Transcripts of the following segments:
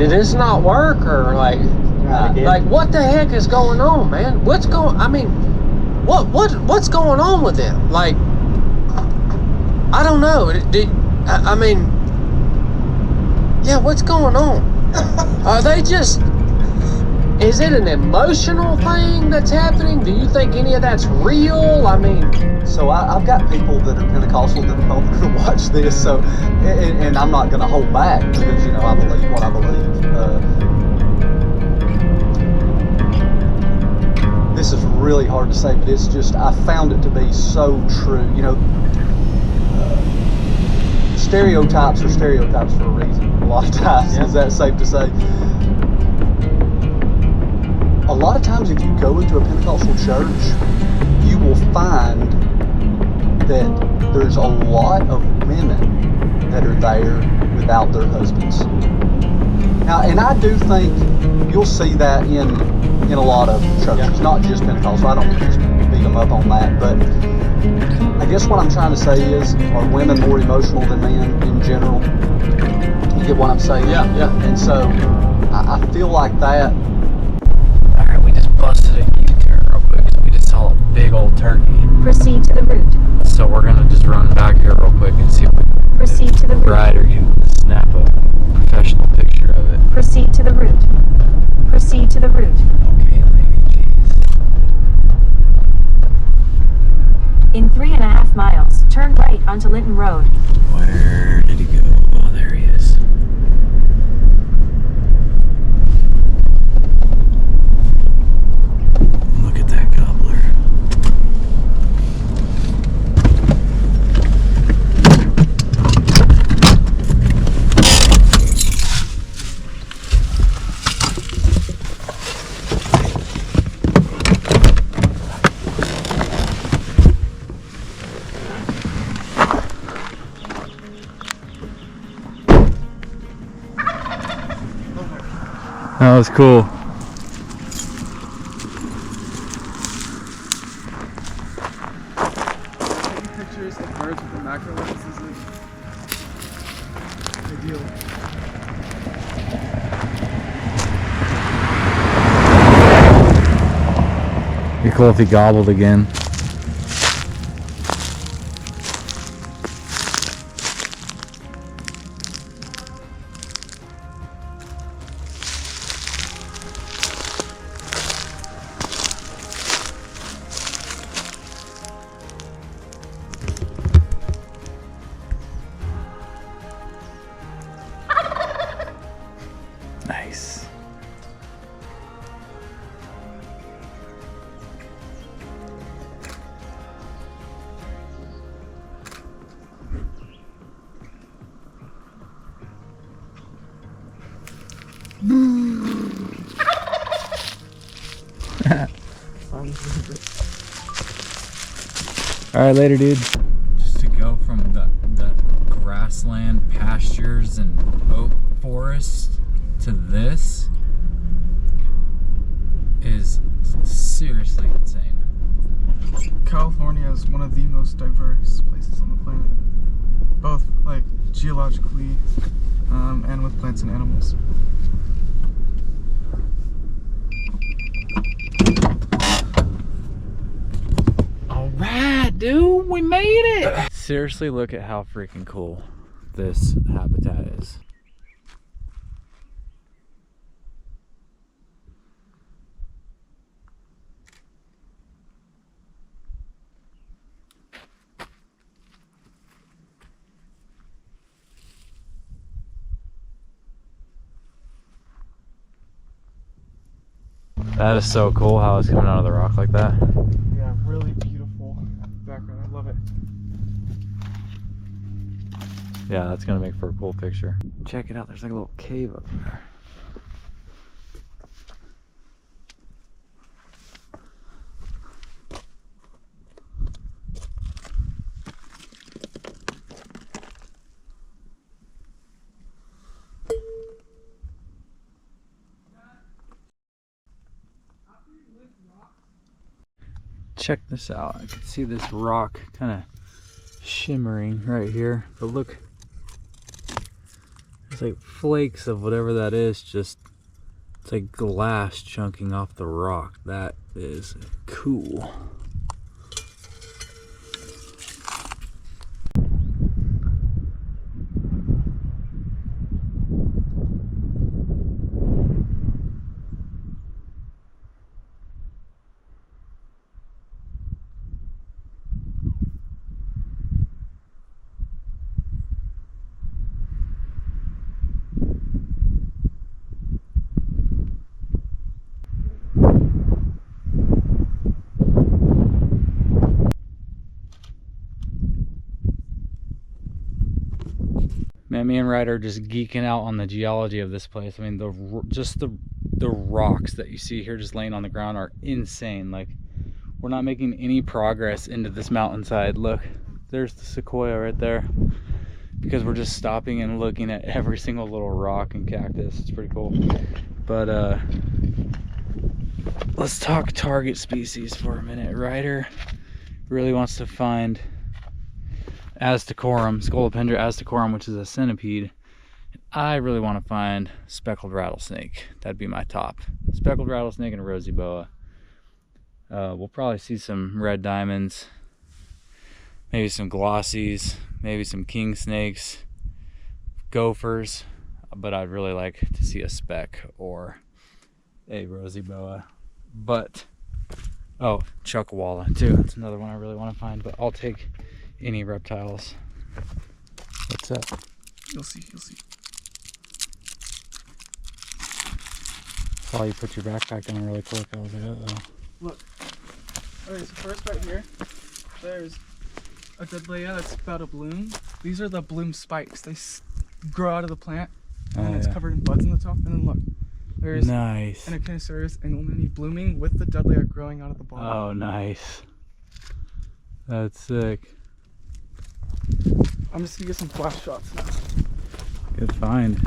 did this not work, or like what the heck is going on, man? What's going? I mean, what's going on with them? Like, I don't know. I mean, yeah, what's going on? Are they just? Is it an emotional thing that's happening? Do you think any of that's real? I mean, so I've got people that are Pentecostal that are going to watch this, so and I'm not going to hold back because I believe what I believe. This is really hard to say, but it's just I found it to be so true. Stereotypes are stereotypes for a reason. A lot of times, is that safe to say? A lot of times, if you go into a Pentecostal church, you will find that there's a lot of women that are there without their husbands. Now, and I do think you'll see that in a lot of churches, not just Pentecostal. I don't just beat them up on that, but I guess what I'm trying to say is, are women more emotional than men in general? You get what I'm saying? Yeah. And so I feel like that. Alright, we just busted a U-turn real quick because we just saw a big old turkey. Proceed to the route. So we're gonna just run back here real quick and see if Proceed to the route. Ryder can snap a professional picture of it. Proceed to the route. Proceed to the route. Okay, lady, jeez. In 3.5 miles, turn right onto Linton Road. Where did he go? Oh, there he is. Look at that gobbler. That was cool. Taking pictures of birds with the macro lens is a big deal. Be cool if he gobbled again. Nice. All right, later, dude. Just to go from the grassland pastures and oak forest to this is seriously insane. California is one of the most diverse places on the planet, both like geologically and with plants and animals. Alright, dude, we made it! Seriously, look at how freaking cool this habitat is. That is so cool how it's coming out of the rock like that. Yeah, really beautiful background. I love it. Yeah, that's gonna make for a cool picture. Check it out, there's like a little cave up there. Check this out. I can see this rock kind of shimmering right here, but look, there's It's like flakes of whatever that is, just it's like glass chunking off the rock. That is cool. Man, me and Ryder are just geeking out on the geology of this place. I mean, just the rocks that you see here just laying on the ground are insane. Like, we're not making any progress into this mountainside. Look, there's the sequoia right there. Because we're just stopping and looking at every single little rock and cactus. It's pretty cool. But let's talk target species for a minute. Ryder really wants to find Aztecorum, Scolopendra aztecorum, which is a centipede. I really want to find speckled rattlesnake. That'd be my top. Speckled rattlesnake and a rosy boa. We'll probably see some red diamonds, maybe some glossies, maybe some king snakes, gophers, but I'd really like to see a speck or a rosy boa. But, oh, chuckwalla too. That's another one I really want to find, but I'll take any reptiles. What's up? You'll see, you'll see. Saw you put your backpack down really quick. I was like, uh-oh. Look. Okay, so first right here, there's a Dudleya that's about to bloom. These are the bloom spikes. They grow out of the plant, and it's covered in buds in the top. And then look, there's nice. an Echinocerius engelmanni blooming with the Dudleya growing out of the bottom. Oh, nice. That's sick. I'm just gonna get some flash shots now. Good find.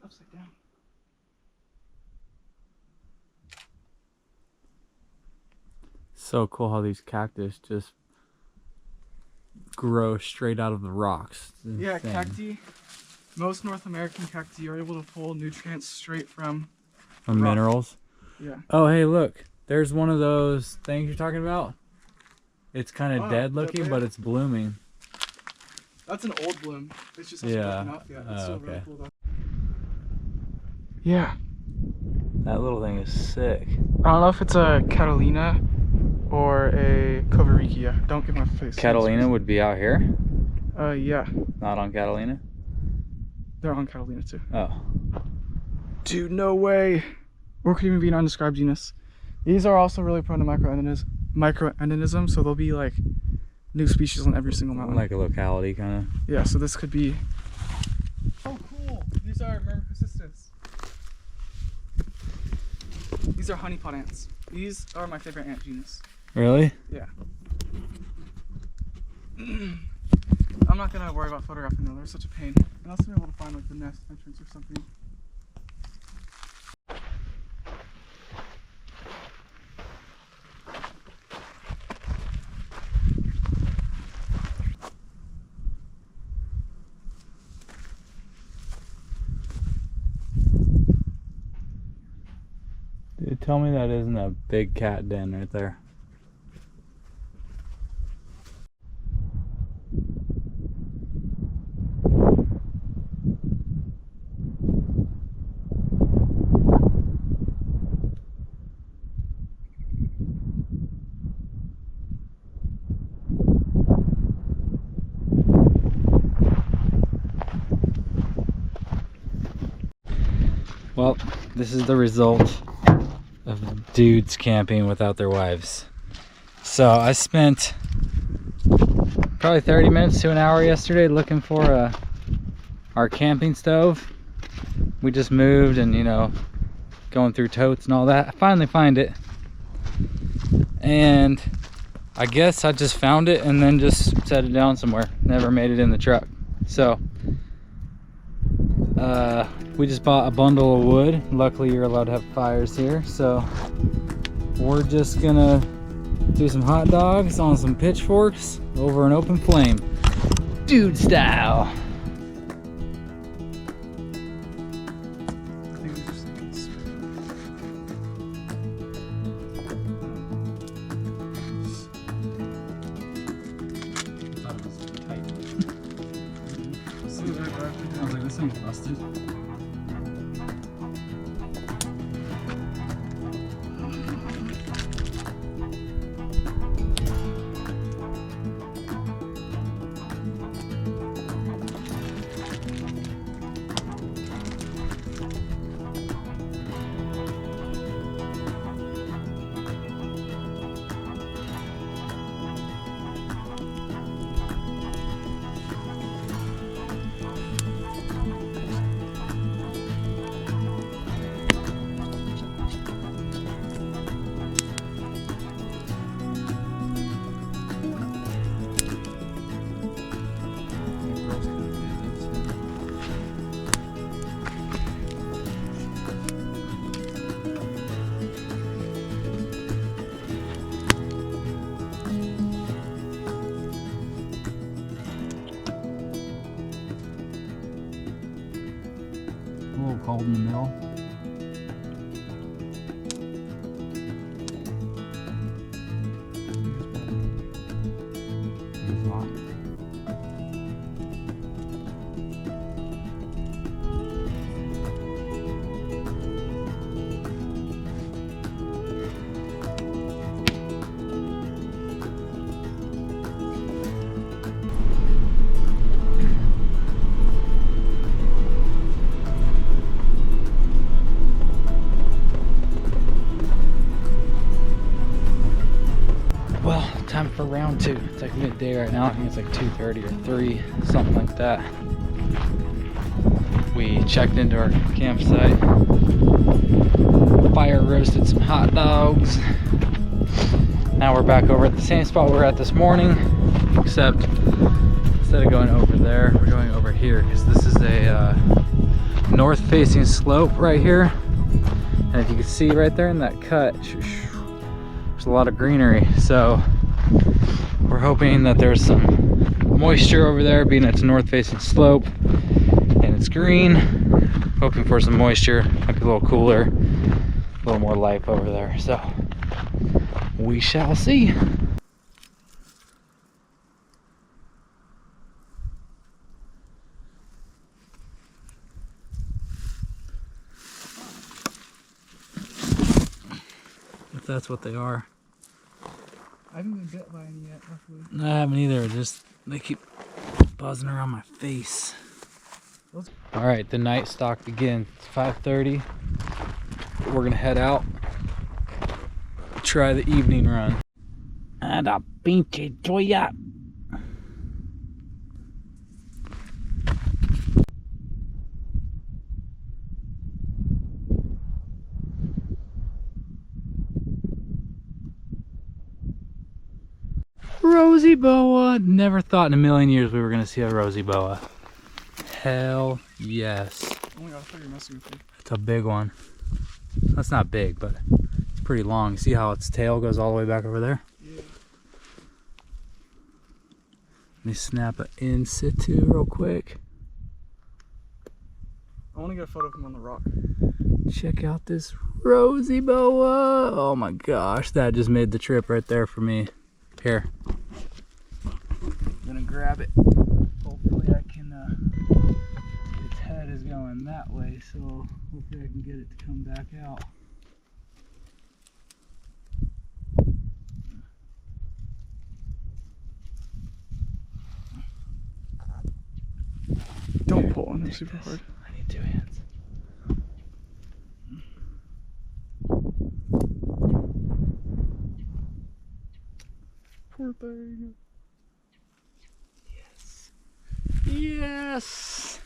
Upside down. So cool how these cactus just grow straight out of the rocks. Yeah, cacti. Most North American cacti are able to pull nutrients straight from minerals. Yeah. Oh, hey, look. There's one of those things you're talking about. It's kind of dead looking, but it's blooming. That's an old bloom. It's just hasn't broken up yet. It's still really okay. cool though. Yeah. That little thing is sick. I don't know if it's a Catalina or a Covaricia. Don't get my face. Catalina would be out here? Yeah. Not on Catalina? They're on Catalina too. Oh. Dude, no way. Or could even be an undescribed genus. These are also really prone to microendemism, so there'll be like new species on every single mountain. Like a locality kind of. Yeah, so this could be. Oh, cool. These are Myrmecystis. These are honeypot ants. These are my favorite ant genus. Really? Yeah. I'm not gonna worry about photographing them. They're such a pain. And also be able to find like the nest entrance or something. Dude, tell me that isn't a big cat den right there. Well, this is the result of dudes camping without their wives. So I spent probably 30 minutes to an hour yesterday looking for our camping stove. We just moved and, you know, going through totes and all that. I finally find it. And I guess I just found it and then just set it down somewhere. Never made it in the truck. So we just bought a bundle of wood. Luckily you're allowed to have fires here, so we're just gonna do some hot dogs on some pitchforks over an open flame, dude style. I was like, this thing's busted. A little cold in the middle. It's hot. Well, time for round two. It's like midday right now. I think it's like 2:30 or 3, something like that. We checked into our campsite, fire roasted some hot dogs. Now we're back over at the same spot we were at this morning, except instead of going over there, we're going over here because this is a north-facing slope right here. And if you can see right there in that cut, there's a lot of greenery, so we're hoping that there's some moisture over there, being it's a north-facing slope and it's green. Hoping for some moisture, might be a little cooler, a little more life over there, so we shall see. If that's what they are. I haven't been bit by any yet, luckily. No, I haven't either. Just they keep buzzing around my face. All right, the night stalk begins. It's 5:30. We're gonna head out, try the evening run. And a pinche joya. Rosy boa. Never thought in a million years we were gonna see a rosy boa. Hell yes. Oh my god, I thought you were messing with me. It's a big one. That's not big, but it's pretty long. See how its tail goes all the way back over there? Yeah. Let me snap it in situ real quick. I want to get a photo of him on the rock. Check out this rosy boa. Oh my gosh, that just made the trip right there for me. Here. I'm gonna grab it. Hopefully I can, its head is going that way, so hopefully I can get it to come back out. Don't pull on him super hard. I need 2 hands. Herping. Yes. Yes.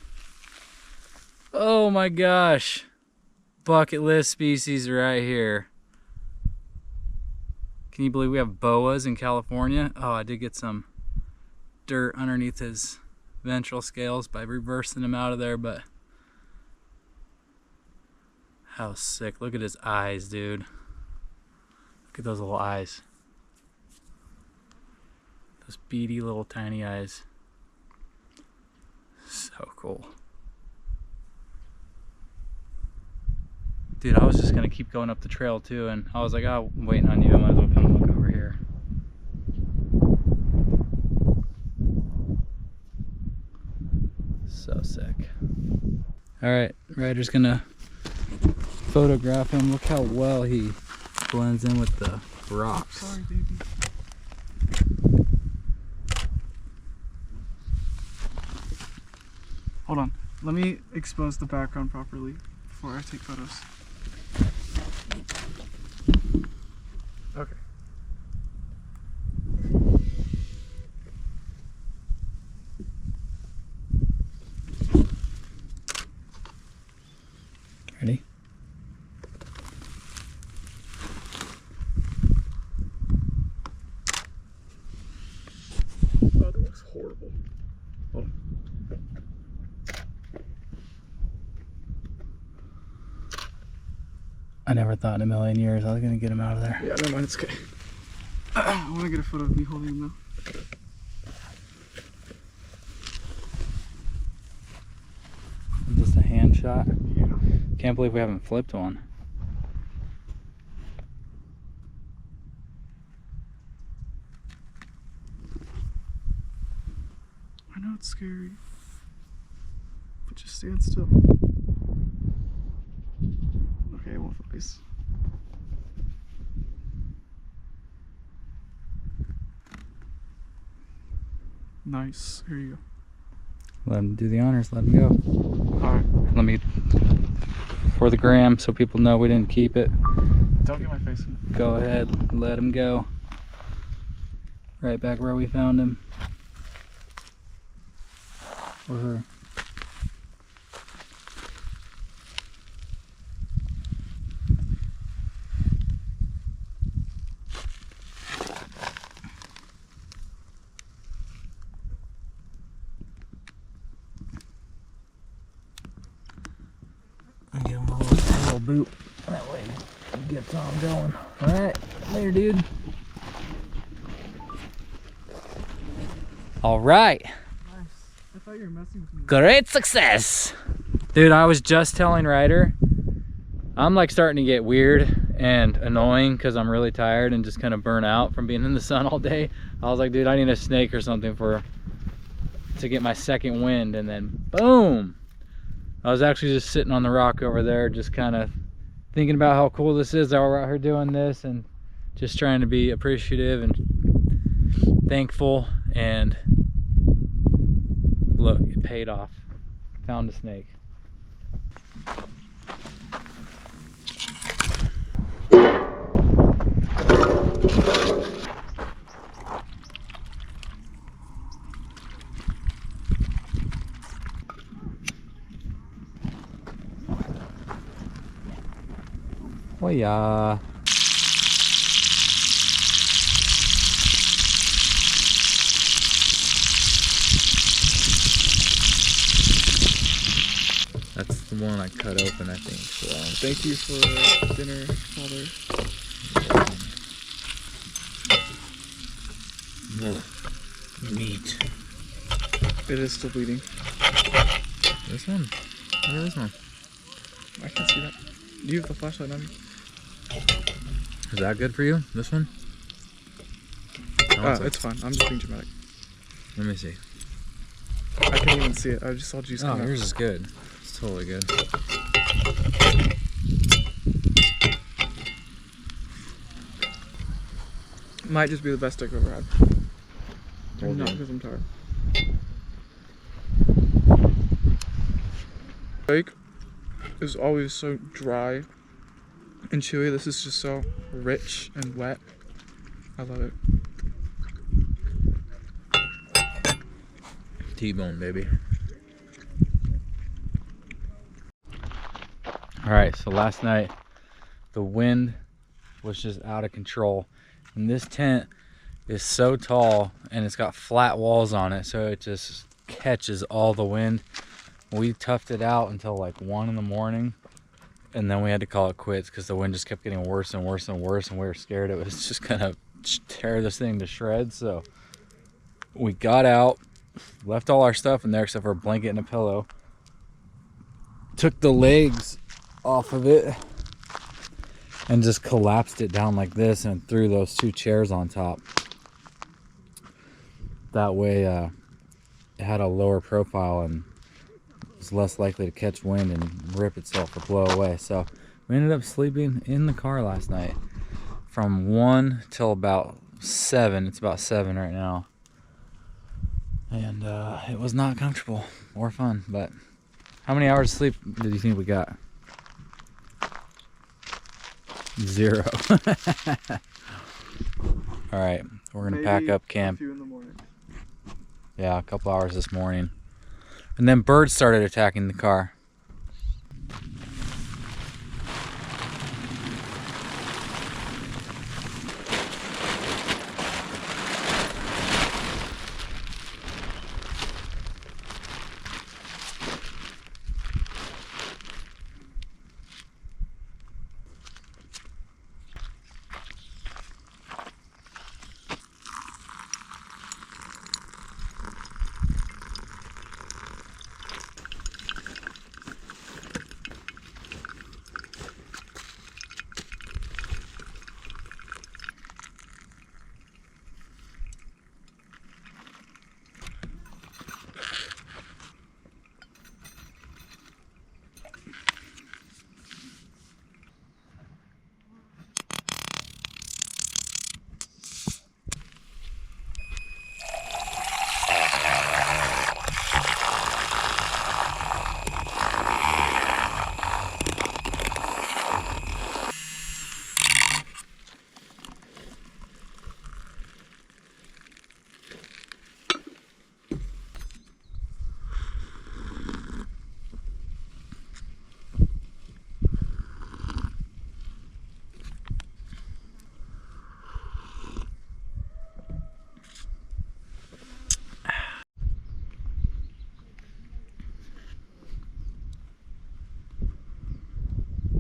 Oh my gosh. Bucket list species right here. Can you believe we have boas in California? Oh, I did get some dirt underneath his ventral scales by reversing him out of there, but how sick. Look at his eyes, dude. Look at those little eyes. Those beady little tiny eyes. So cool. Dude, I was just gonna keep going up the trail too, and I was like, oh, I'm waiting on you. I might as well come look over here. So sick. All right, Ryder's gonna photograph him. Look how well he blends in with the rocks. Sorry, baby. Hold on. Let me expose the background properly before I take photos. Okay. Ready? Oh, that looks horrible. Hold on. I never thought in a million years I was gonna get him out of there. Yeah, never mind, it's okay. I want to get a photo of me holding him now. Just a hand shot. Yeah. Can't believe we haven't flipped one. I know it's scary, but just stand still. Okay, it won't focus. Nice. Here you go. Let him do the honors. Let him go. Alright. Let me, for the gram, so people know we didn't keep it. Don't get my face in it. Go ahead, let him go. Right back where we found him. Or her. I'll give him a little boot. That way he gets on going. Alright, later, dude. Alright. Nice. I thought you were messing with me. Great success. Dude, I was just telling Ryder, I'm like starting to get weird and annoying because I'm really tired and just kind of burnt out from being in the sun all day. I was like, dude, I need a snake or something to get my second wind, and then boom. I was actually just sitting on the rock over there, just kind of thinking about how cool this is that we're out here doing this, and just trying to be appreciative and thankful. And look, it paid off. Found a snake. Oh yeah. That's the one I cut open, I think. So Thank you for dinner, Father. meat. It is still bleeding. This one? Look at this one. I can't see that. You have the flashlight on me. Is that good for you? This one? It's fine. I'm just being dramatic. Let me see. I can't even see it. I just saw juice Oh, come out. yours is good. It's totally good. Might just be the best steak I've ever had. Well Not done. because I'm tired. Steak is always so dry and chewy. This is just so rich and wet. I love it. T-bone, baby. All right, so last night the wind was just out of control, and this tent is so tall and it's got flat walls on it, so it just catches all the wind. We toughed it out until like 1 in the morning, and then we had to call it quits because the wind just kept getting worse and worse and worse, and we were scared it was just gonna tear this thing to shreds. So we got out, left all our stuff in there except for a blanket and a pillow, took the legs off of it and just collapsed it down like this and threw those 2 chairs on top. That way it had a lower profile and was less likely to catch wind and rip itself or blow away. So we ended up sleeping in the car last night from 1 till about 7. It's about 7 right now, and it was not comfortable or fun. But how many hours of sleep did you think we got? 0. All right, we're gonna pack up camp. Yeah, a couple hours this morning, and then birds started attacking the car.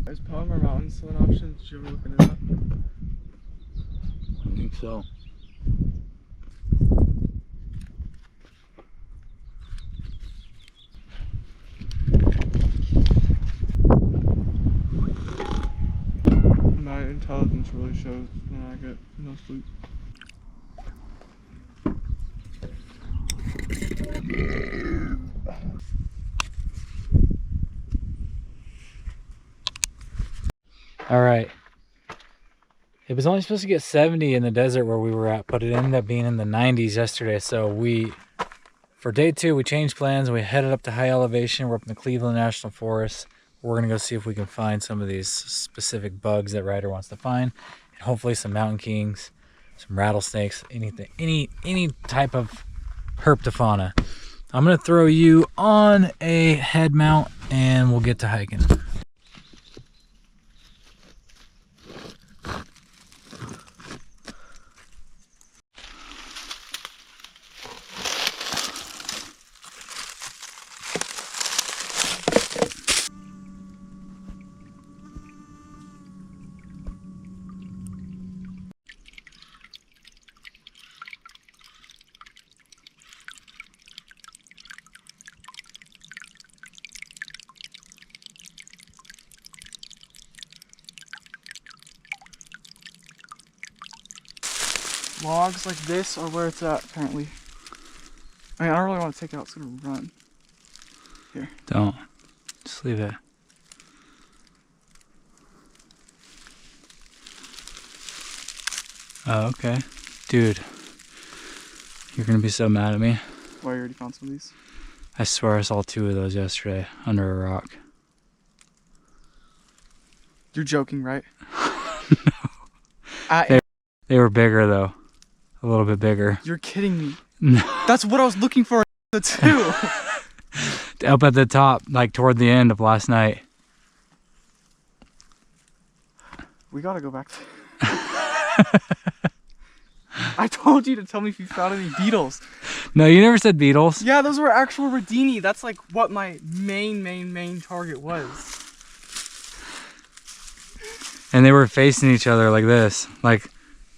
Is Palmer Mountain still an option? Did you ever look into that? I think so. My intelligence really shows when I get no sleep. All right. It was only supposed to get 70 in the desert where we were at, but it ended up being in the 90s yesterday. So for day 2, we changed plans and we headed up to high elevation. We're up in the Cleveland National Forest. We're gonna go see if we can find some of these specific bugs that Ryder wants to find, and hopefully some mountain kings, some rattlesnakes, anything, any type of herpetofauna. I'm gonna throw you on a head mount and we'll get to hiking. Logs like this are where it's at apparently. I mean, I don't really want to take it out, it's gonna run. Here. Don't. Just leave it. Oh, okay. Dude, you're gonna be so mad at me. Why, you already found some of these? I swear I saw 2 of those yesterday under a rock. You're joking, right? No. They were bigger though. A little bit bigger. You're kidding me. No. That's what I was looking for. The two. Up at the top, like toward the end of last night. We gotta go back to... I told you to tell me if you found any beetles. No, you never said beetles. Yeah, those were actual Radini. That's like what my main target was. And they were facing each other like this, like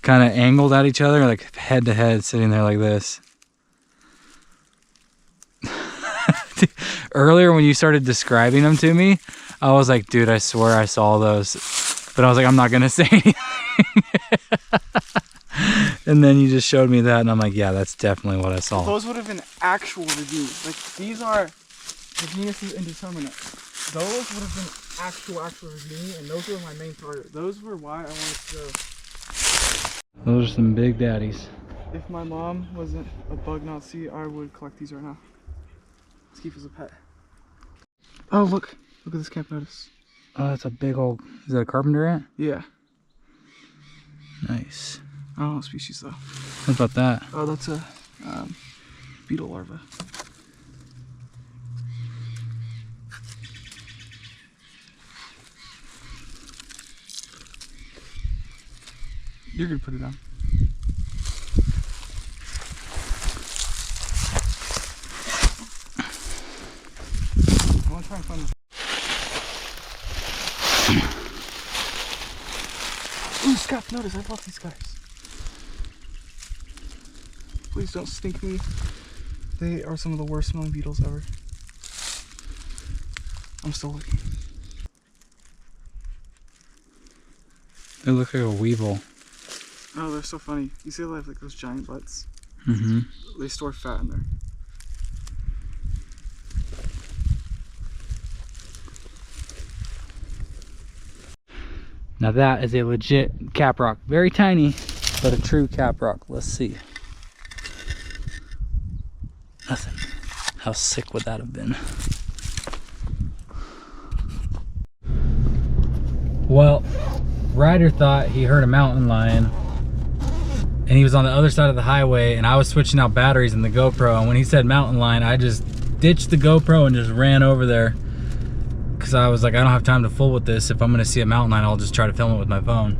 kind of angled at each other, like head to head, sitting there like this. Earlier when you started describing them to me, I was like, dude, I swear I saw those. But I was like, I'm not gonna say anything. And then you just showed me that, and I'm like, yeah, that's definitely what I saw. Those would have been actual Radini. Like, these are Radinuses indeterminate. Those would have been actual Radini, and those were my main target. Those were why I wanted to go. Those are some big daddies. If my mom wasn't a bug Nazi, I would collect these right now. Let's keep as a pet. Oh, look. Look at this camp notice. Oh, that's a big old... Is that a carpenter ant? Yeah. Nice. I don't know what species though. What about that? Oh, that's a beetle larva. You're gonna put it down. I want to try and find this. Ooh, Scott, notice, I love these guys. Please don't stink me. They are some of the worst smelling beetles ever. I'm still looking. They look like a weevil. Oh, they're so funny. You see they have like those giant butts? Mm-hmm. They store fat in there. Now that is a legit caprock. Very tiny, but a true caprock. Let's see. Nothing. How sick would that have been? Well, Ryder thought he heard a mountain lion, and he was on the other side of the highway, and I was switching out batteries in the GoPro, and when he said mountain lion, I just ditched the GoPro and just ran over there, because I was like, I don't have time to fool with this. If I'm gonna see a mountain lion, I'll just try to film it with my phone.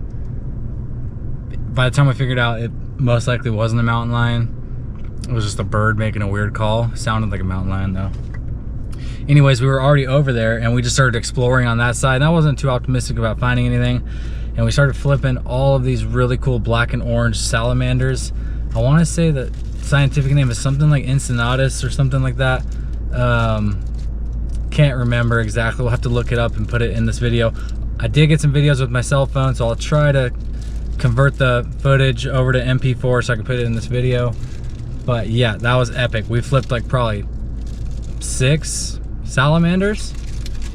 By the time I figured out it most likely wasn't a mountain lion, it was just a bird making a weird call. It sounded like a mountain lion though. Anyways, we were already over there and we just started exploring on that side, and I wasn't too optimistic about finding anything. And we started flipping all of these really cool black and orange salamanders. I want to say the scientific name is something like Encenatus or something like that. Can't remember exactly. We'll have to look it up and put it in this video. I did get some videos with my cell phone, so I'll try to convert the footage over to MP4 so I can put it in this video. But yeah, that was epic. We flipped like probably 6 salamanders,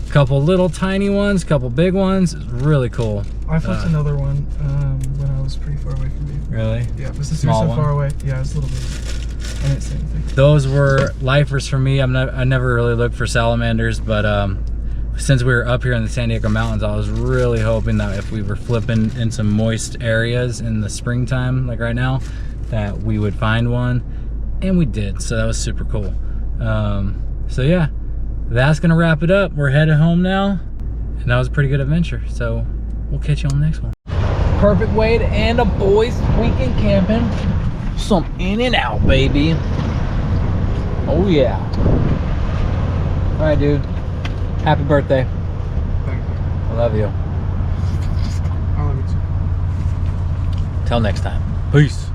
a couple little tiny ones, a couple big ones. It's really cool. I flipped another one when I was pretty far away from you. Really? Yeah, but since you're so far away, yeah, it was a little bit. I didn't say anything. Those were lifers for me. I never really looked for salamanders, but since we were up here in the San Diego Mountains, I was really hoping that if we were flipping in some moist areas in the springtime, like right now, that we would find one, and we did. So that was super cool. So yeah, that's gonna wrap it up. We're headed home now, and that was a pretty good adventure. So we'll catch you on the next one. Perfect way to end a boys' weekend camping. Some in and out, baby. Oh yeah. All right, dude. Happy birthday. Thank you. I love you. I love you too. Till next time. Peace.